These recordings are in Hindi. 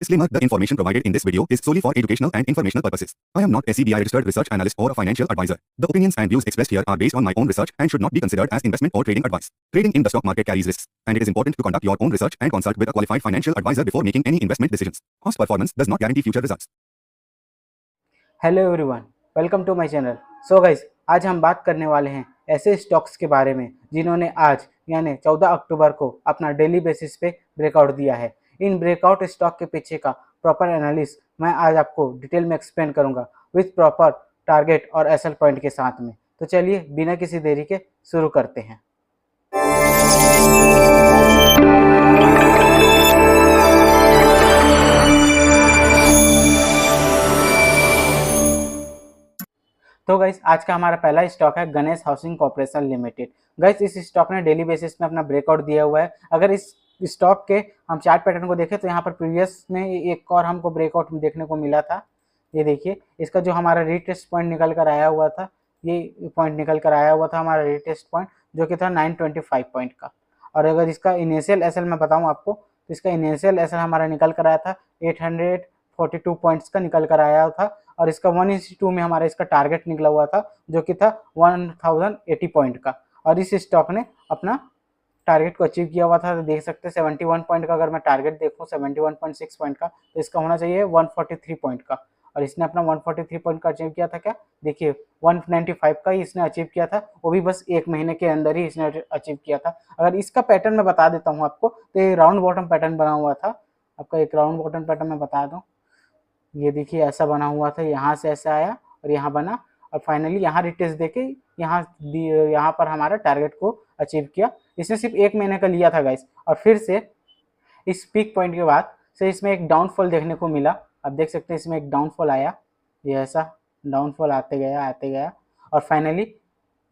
Disclaimer: the information provided in this video is solely for educational and informational purposes. I am not a SEBI registered research analyst or a financial advisor. The opinions and views expressed here are based on my own research and should not be considered as investment or trading advice. Trading in the stock market carries risks, and it is important to conduct your own research and consult with a qualified financial advisor before making any investment decisions. Past performance does not guarantee future results. Hello everyone, welcome to my channel. So guys, आज हम बात करने वाले हैं ऐसे स्टॉक्स के बारे में जिन्होंने आज यानी 14 अक्टूबर को अपना डेली बेसिस पे ब्रेकआउट दिया है। इन ब्रेकआउट स्टॉक के पीछे का प्रॉपर एनालिसिस मैं आज आपको डिटेल में एक्सप्लेन करूंगा विथ प्रॉपर टारगेट और एसएल पॉइंट के साथ में। तो चलिए बिना किसी देरी के शुरू करते हैं। तो गाइस, आज का हमारा पहला स्टॉक है Ganesh housing corporation limited. Guys, इस स्टॉक ने डेली बेसिस में अपना ब्रेकआउट दिया हुआ है। अगर इस स्टॉक के हम चार्ट पैटर्न को देखें तो यहाँ पर प्रीवियस में एक और हमको ब्रेकआउट देखने को मिला था। ये देखिए, इसका जो हमारा रीटेस्ट पॉइंट निकल कर आया हुआ था, ये पॉइंट निकल कर आया हुआ था हमारा रीटेस्ट पॉइंट, जो कि था 925 पॉइंट का। और अगर इसका इनिशियल एसएल मैं बताऊँ आपको, तो इसका इनिशियल एसएल हमारा निकल कर आया था 842 पॉइंट्स का निकल कर आया था। और इसका 1:2 में हमारा इसका टारगेट निकला हुआ था, जो कि था 1080 पॉइंट का। और इस स्टॉक ने अपना टारगेट को अचीव किया हुआ था। तो देख सकते हैं 71 पॉइंट का अगर मैं टारगेट देखूं 71.6 पॉइंट का, तो इसका होना चाहिए 143 पॉइंट का। और इसने अपना 143 पॉइंट का अचीव किया था। क्या देखिए, 195 का ही इसने अचीव किया था, वो भी बस एक महीने के अंदर ही इसने अचीव किया था। अगर इसका पैटर्न मैं बता देता हूँ आपको, तो ये राउंड बॉटम पैटर्न बना हुआ था। आपका एक राउंड बॉटम पैटर्न मैं बता दूँ, ये देखिए ऐसा बना हुआ था, यहाँ से ऐसा आया और यहाँ बना, और फाइनली यहाँ रिटेस्ट देके यहाँ पर हमारा टारगेट को अचीव किया। इसने सिर्फ एक महीने का लिया था गाइस। और फिर से इस पीक पॉइंट के बाद से इसमें एक डाउनफॉल देखने को मिला। आप देख सकते हैं इसमें एक डाउनफॉल आया, ये ऐसा डाउनफॉल आते गया और फाइनली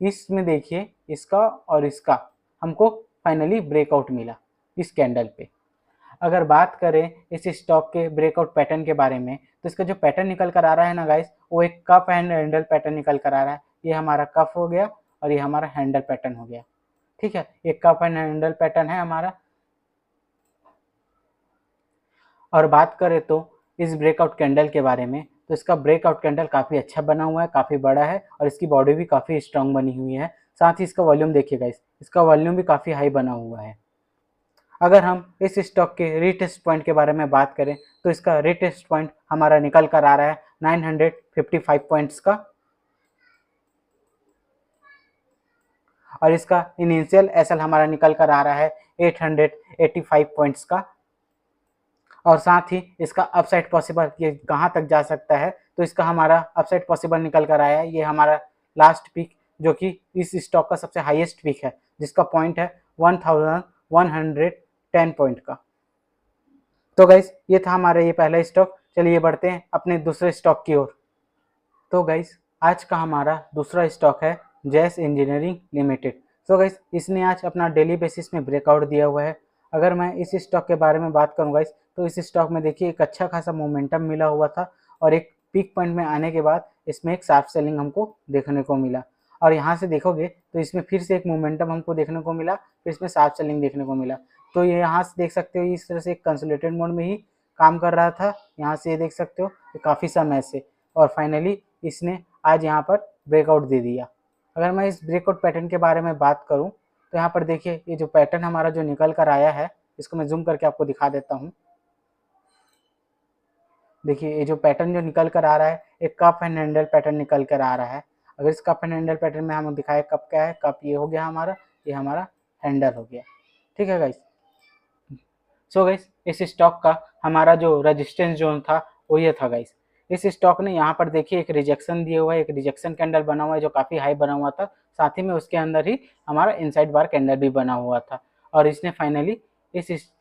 इसमें देखिए इसका और इसका हमको फाइनली ब्रेकआउट मिला इस कैंडल पे। अगर बात करें इस स्टॉक के ब्रेकआउट पैटर्न के बारे में, तो इसका जो पैटर्न निकल कर आ रहा है ना गाइस, वो एक कप एंड हैंडल पैटर्न निकल कर आ रहा है। ये हमारा कप हो गया और ये हमारा हैंडल पैटर्न हो गया। ठीक है, ये कप एंड हैंडल पैटर्न है हमारा। और बात करें तो इस ब्रेकआउट कैंडल के बारे में, तो इसका ब्रेकआउट कैंडल काफ़ी अच्छा बना हुआ है, काफ़ी बड़ा है और इसकी बॉडी भी काफ़ी स्ट्रांग बनी हुई है। साथ ही इसका वॉल्यूम देखिए गाइस, इसका वॉल्यूम भी काफ़ी हाई बना हुआ है। अगर हम इस स्टॉक के रीटेस्ट पॉइंट के बारे में बात करें, तो इसका रीटेस्ट पॉइंट हमारा निकल कर आ रहा है 955 पॉइंट्स का। और इसका इनिशियल एसएल हमारा निकल कर आ रहा है 885 पॉइंट्स का। और साथ ही इसका अपसाइड पॉसिबल ये कहाँ तक जा सकता है, तो इसका हमारा अपसाइड पॉसिबल निकल कर आया है। ये हमारा लास्ट पीक, जो कि इस स्टॉक का सबसे हाईएस्ट पीक है, जिसका पॉइंट है 1110 पॉइंट का। तो गाइस, ये था हमारा ये पहला स्टॉक। चलिए बढ़ते हैं अपने दूसरे स्टॉक की ओर। तो गाइस, आज का हमारा दूसरा स्टॉक है जैस इंजीनियरिंग लिमिटेड। सो गाइस, इसने आज अपना डेली बेसिस में ब्रेकआउट दिया हुआ है। अगर मैं इस स्टॉक के बारे में बात करूँ गाइस, तो इस स्टॉक में देखिए एक अच्छा खासा मोमेंटम मिला हुआ था और एक पीक पॉइंट में आने के बाद इसमें एक शार्प सेलिंग हमको देखने को मिला। और यहाँ से देखोगे तो इसमें फिर से एक मोमेंटम हमको देखने को मिला, फिर इसमें शार्प सेलिंग देखने को मिला। तो ये यहाँ से देख सकते हो इस तरह से एक कंसोलिडेटेड मोड में ही काम कर रहा था। यहाँ से ये देख सकते हो काफ़ी समय से, और फाइनली इसने आज यहाँ पर ब्रेकआउट दे दिया। अगर मैं इस ब्रेकआउट पैटर्न के बारे में बात करूँ, तो यहाँ पर देखिए ये जो पैटर्न हमारा जो निकल कर आया है, इसको मैं जूम करके आपको दिखा देता हूँ। देखिए ये जो पैटर्न जो निकल कर आ रहा है, एक कप एंड हैंडल पैटर्न निकल कर आ रहा है। अगर इस कप एंड हैंडल पैटर्न में हम दिखाए कप क्या है, कप ये हो गया हमारा, ये हमारा हैंडल हो गया। ठीक है गाइस। सो गाइस, इस स्टॉक का हमारा जो रेजिस्टेंस जोन था वो ये था गाइस। इस स्टॉक ने यहाँ पर देखिए एक रिजेक्शन दिया हुआ है, एक रिजेक्शन कैंडल बना हुआ है जो काफ़ी हाई बना हुआ था। साथ ही में उसके अंदर ही हमारा इनसाइड बार कैंडल भी बना हुआ था, और इसने फाइनली इस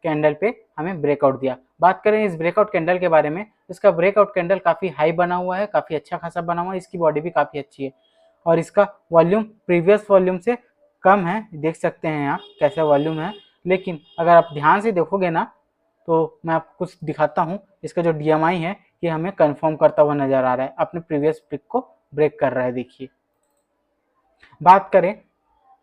कैंडल पे हमें ब्रेकआउट दिया। बात करें इस ब्रेकआउट कैंडल के बारे में, इसका ब्रेकआउट कैंडल काफ़ी हाई बना हुआ है, काफ़ी अच्छा खासा बना हुआ है, इसकी बॉडी भी काफ़ी अच्छी है। और इसका वॉल्यूम प्रीवियस वॉल्यूम से कम है, देख सकते हैं आप कैसा वॉल्यूम है। लेकिन अगर आप ध्यान से देखोगे ना, तो मैं आपको कुछ दिखाता हूँ। इसका जो DMI है ये हमें कंफर्म करता हुआ नजर आ रहा है, अपने प्रीवियस पिक को ब्रेक कर रहा है। देखिए, बात करें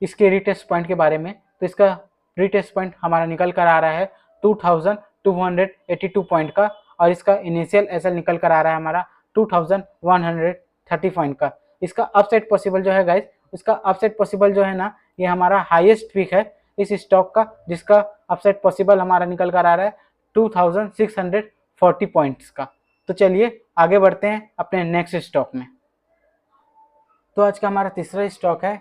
इसके रीटेस्ट पॉइंट के बारे में, तो इसका रीटेस्ट पॉइंट हमारा निकल कर आ रहा है 2000 2282 पॉइंट का, और इसका इनिशियल एसएल निकल कर आ रहा है हमारा 2130 पॉइंट का। इसका अपसाइड पॉसिबल जो है गाइस, इसका अपसाइड पॉसिबल जो है ना, ये हमारा हाईएस्ट पीक है इस स्टॉक का, जिसका अपसाइड पॉसिबल हमारा निकल कर आ रहा है 2640 पॉइंट्स का। तो चलिए आगे बढ़ते हैं अपने नेक्स्ट स्टॉक में। तो आज का हमारा तीसरा स्टॉक है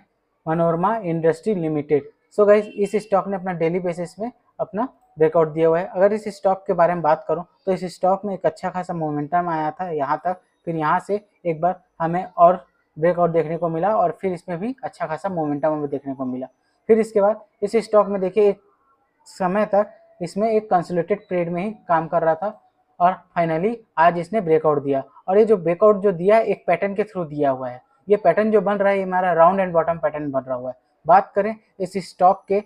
Manorama industry limited. So guys, इस स्टॉक ने अपना डेली बेसिस में अपना ब्रेकआउट दिया हुआ है। अगर इस स्टॉक के बारे में बात करूं तो इस स्टॉक में एक अच्छा खासा मोमेंटम आया था यहाँ तक, फिर यहाँ से एक बार हमें और ब्रेकआउट देखने को मिला, और फिर इसमें भी अच्छा खासा मोमेंटम हमें देखने को मिला। फिर इसके बाद इस स्टॉक में देखिए एक समय तक इसमें एक कंसोलिडेटेड ट्रेड में ही काम कर रहा था, और फाइनली आज इसने ब्रेकआउट दिया। और ये जो ब्रेकआउट जो दिया है एक पैटर्न के थ्रू दिया हुआ है। ये पैटर्न जो बन रहा है ये हमारा राउंड एंड बॉटम पैटर्न बन रहा हुआ है। बात करें इस स्टॉक के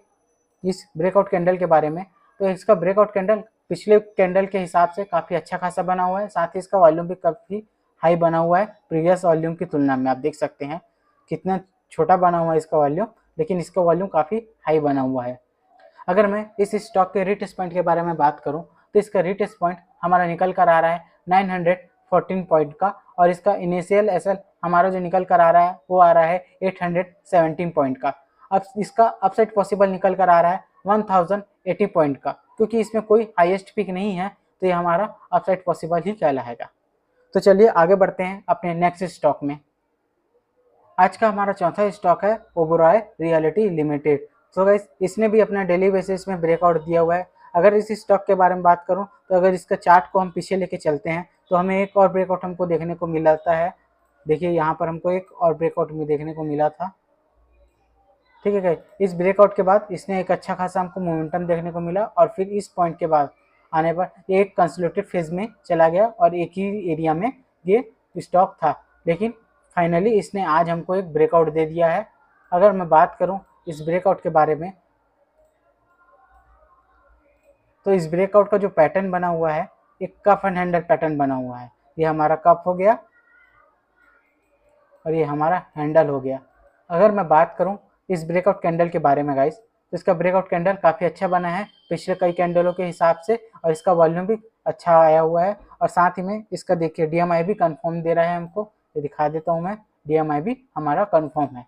इस ब्रेकआउट कैंडल के बारे में, तो इसका ब्रेकआउट कैंडल पिछले कैंडल के हिसाब से काफ़ी अच्छा खासा बना हुआ है, साथ ही इसका वॉल्यूम भी काफ़ी हाई बना हुआ है प्रीवियस वॉल्यूम की तुलना में। आप देख सकते हैं कितना छोटा बना हुआ है इसका वॉल्यूम, लेकिन इसका वॉल्यूम काफ़ी हाई बना हुआ है। अगर मैं इस स्टॉक के रिटेस्ट पॉइंट के बारे में बात करूं तो इसका रिटेस्ट पॉइंट हमारा निकल कर आ रहा है 914 पॉइंट का, और इसका इनिशियल एसएल हमारा जो निकल कर आ रहा है वो आ रहा है 817 पॉइंट का। अब इसका अपसाइड पॉसिबल निकल कर आ रहा है 1080 पॉइंट का, क्योंकि इसमें कोई हाईएस्ट पिक नहीं है तो ये हमारा अपसाइड पॉसिबल ही कहलाएगा। तो चलिए आगे बढ़ते हैं अपने नेक्स्ट स्टॉक में। आज का हमारा चौथा स्टॉक है Oberoi realty limited. So guys, इसने भी अपना डेली बेसिस में ब्रेकआउट दिया हुआ है। अगर इस स्टॉक के बारे में बात करूं तो अगर इसका चार्ट को हम पीछे लेके चलते हैं तो हमें एक और ब्रेकआउट हमको देखने को मिलता है। देखिए यहाँ पर हमको एक और ब्रेकआउट में देखने को मिला था, ठीक है गाइस। इस ब्रेकआउट के बाद इसने एक अच्छा खासा हमको मोमेंटम देखने को मिला, और फिर इस पॉइंट के बाद आने पर ये एक कंसोलिडेटेड फेज में चला गया और एक ही एरिया में ये स्टॉक था, लेकिन फाइनली इसने आज हमको एक ब्रेकआउट दे दिया है। अगर मैं बात करूं इस ब्रेकआउट के बारे में, तो इस ब्रेकआउट का जो पैटर्न बना हुआ है एक कप एंड हैंडल पैटर्न बना हुआ है। ये हमारा कप हो गया और ये हमारा हैंडल हो गया। अगर मैं बात करूं इस ब्रेकआउट कैंडल के बारे में गाइस, तो इसका ब्रेकआउट कैंडल काफ़ी अच्छा बना है पिछले कई कैंडलों के हिसाब से, और इसका वॉल्यूम भी अच्छा आया हुआ है, और साथ ही में इसका देखिए DMI भी कंफर्म दे रहा है हमको। ये दिखा देता हूँ मैं, DMI भी हमारा कंफर्म है।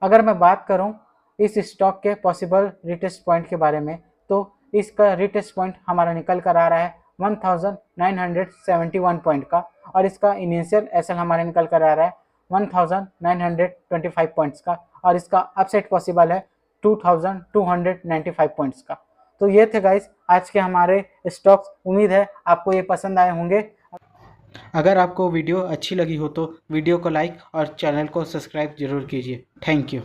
अगर मैं बात करूं इस स्टॉक के पॉसिबल रिटेस्ट पॉइंट के बारे में, तो इसका रिटेस्ट पॉइंट हमारा निकल कर आ रहा है 1971 पॉइंट का, और इसका इनिशियल एसएल हमारा निकल कर आ रहा है 1925 पॉइंट्स का, और इसका अपसाइड पॉसिबल है 2295 पॉइंट्स का। तो ये थे गाइस आज के हमारे स्टॉक्स। उम्मीद है आपको ये पसंद आए होंगे। अगर आपको वीडियो अच्छी लगी हो तो वीडियो को लाइक और चैनल को सब्सक्राइब जरूर कीजिए। Thank you.